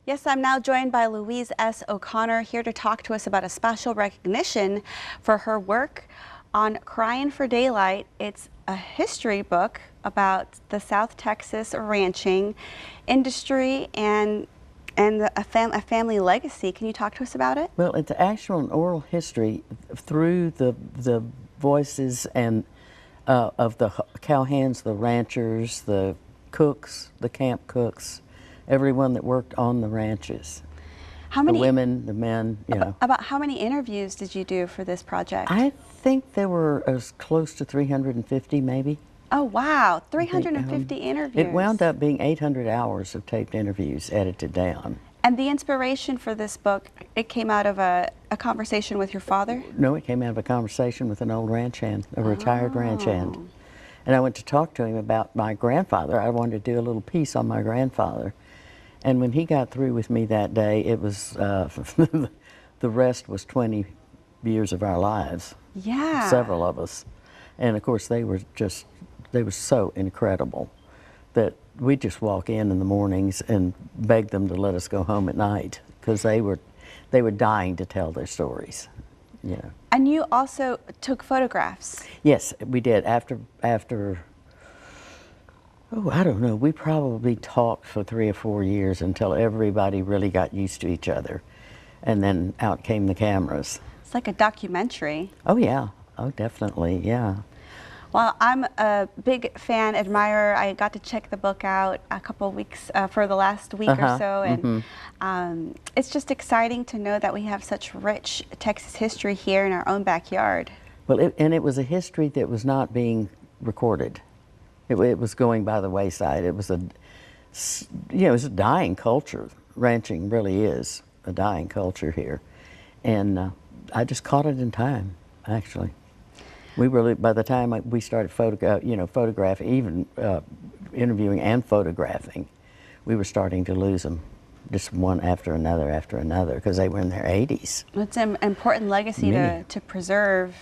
Yes, I'm now joined by Louise S. O'Connor here to talk to us about a special recognition for her work on Crying for Daylight. It's a history book about the South Texas ranching industry and a family legacy. Can you talk to us about it? Well, it's actual and oral history through the voices and of the cowhands, the ranchers, the cooks, the camp cooks, everyone that worked on the ranches. How many, the women, the men, you know. About how many interviews did you do for this project? I think there were as close to 350 maybe. Oh wow, 350 interviews. It wound up being 800 hours of taped interviews edited down. And the inspiration for this book, it came out of a conversation with your father? No, it came out of a conversation with an old ranch hand, a retired ranch hand. And I went to talk to him about my grandfather. I wanted to do a little piece on my grandfather. And when he got through with me that day, it was, the rest was 20 years of our lives. Yeah. Several of us. And of course they were so incredible that we'd just walk in the mornings and beg them to let us go home at night because they were dying to tell their stories. You know. And you also took photographs. Yes, we did. After oh, I don't know, we probably talked for 3 or 4 years until everybody really got used to each other. And then out came the cameras. It's like a documentary. Oh yeah, oh definitely, yeah. Well, I'm a big fan, admirer. I got to check the book out a couple of weeks for the last week or so, and it's just exciting to know that we have such rich Texas history here in our own backyard. Well, it was a history that was not being recorded. It was going by the wayside. It was it was a dying culture. Ranching really is a dying culture here, and I just caught it in time, actually. We really, by the time we started photographing, even interviewing and photographing, we were starting to lose them, just one after another, because they were in their 80s. It's an important legacy to preserve.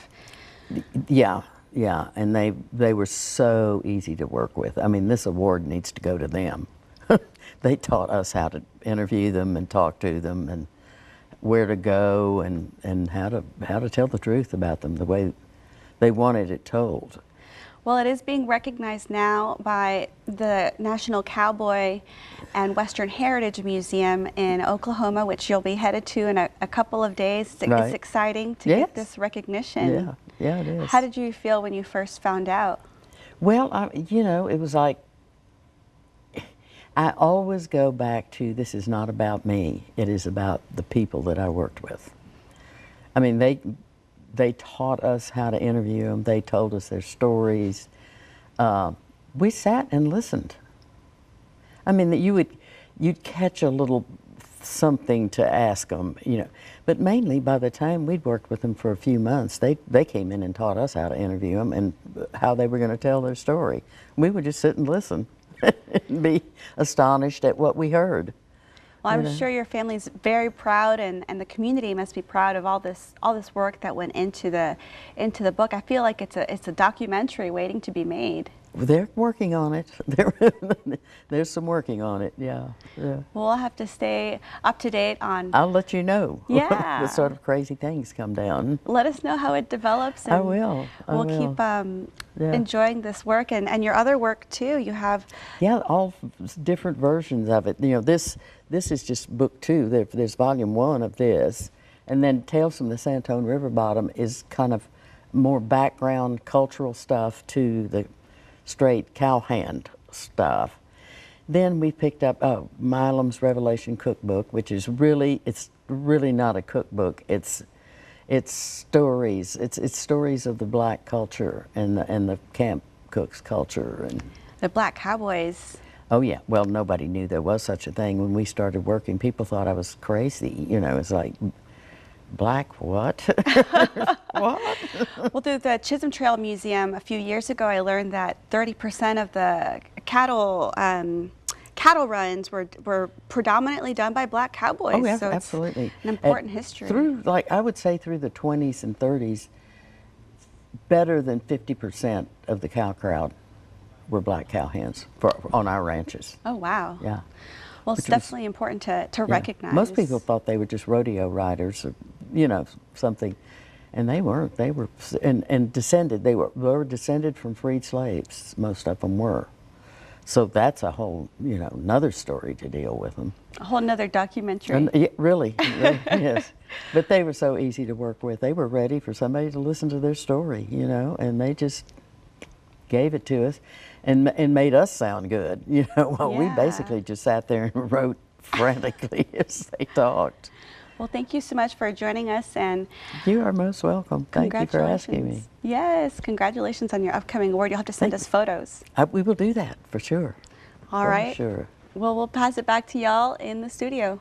Yeah, yeah, and they were so easy to work with. I mean, this award needs to go to them. They taught us how to interview them and talk to them and where to go and how to tell the truth about them the way they wanted it told. Well, it is being recognized now by the National Cowboy and Western Heritage Museum in Oklahoma, which you'll be headed to in a couple of days. It's exciting to get this recognition. Yeah, it is. How did you feel when you first found out? Well, it was like, I always go back to, this is not about me. It is about the people that I worked with. I mean, they taught us how to interview them. They told us their stories. We sat and listened. I mean, that you'd catch a little something to ask them, you know. But mainly, by the time we'd worked with them for a few months, they came in and taught us how to interview them and how they were going to tell their story. We would just sit and listen and be astonished at what we heard. Well, I'm sure your family's very proud, and the community must be proud of all this work that went into the book. I feel like it's a documentary waiting to be made. They're working on it. There's some working on it. Yeah. Well, we'll have to stay up to date on. I'll let you know. Yeah. What sort of crazy things come down. Let us know how it develops. And I will. We'll keep enjoying this work and your other work too. You have. Yeah, all different versions of it. You know, this is just book 2. There's volume 1 of this, and then Tales from the Santone River Bottom is kind of more background cultural stuff to the straight cowhand stuff. Then we picked up Milam's Revelation Cookbook, which is it's really not a cookbook. It's stories. It's stories of the black culture and the camp cooks culture and the black cowboys. Oh yeah, well nobody knew there was such a thing when we started working. People thought I was crazy. You know, it's like, black what? What? Well, through the Chisholm Trail Museum a few years ago, I learned that 30% of the cattle runs were predominantly done by black cowboys. Oh yeah, so absolutely. It's an important history. Through, like, I would say through the 20s and 30s, better than 50% of the cow crowd were black cowhands on our ranches. Oh wow. Yeah. Well, it's which was- definitely important to yeah. recognize. Most people thought they were just rodeo riders or, you know, something. And they weren't. They were, and descended. They were descended from freed slaves. Most of them were. So that's a whole, you know, another story to deal with them. A whole nother documentary. And, yeah, really, yes. But they were so easy to work with. They were ready for somebody to listen to their story, you know, and they just gave it to us and made us sound good, you know, while we Yeah. basically just sat there and wrote frantically as they talked. Well, thank you so much for joining us, and You are most welcome. Thank you for asking me. Yes, congratulations on your upcoming award. You'll have to send Thank us photos. We will do that for sure. All For right. sure. Well, we'll pass it back to y'all in the studio.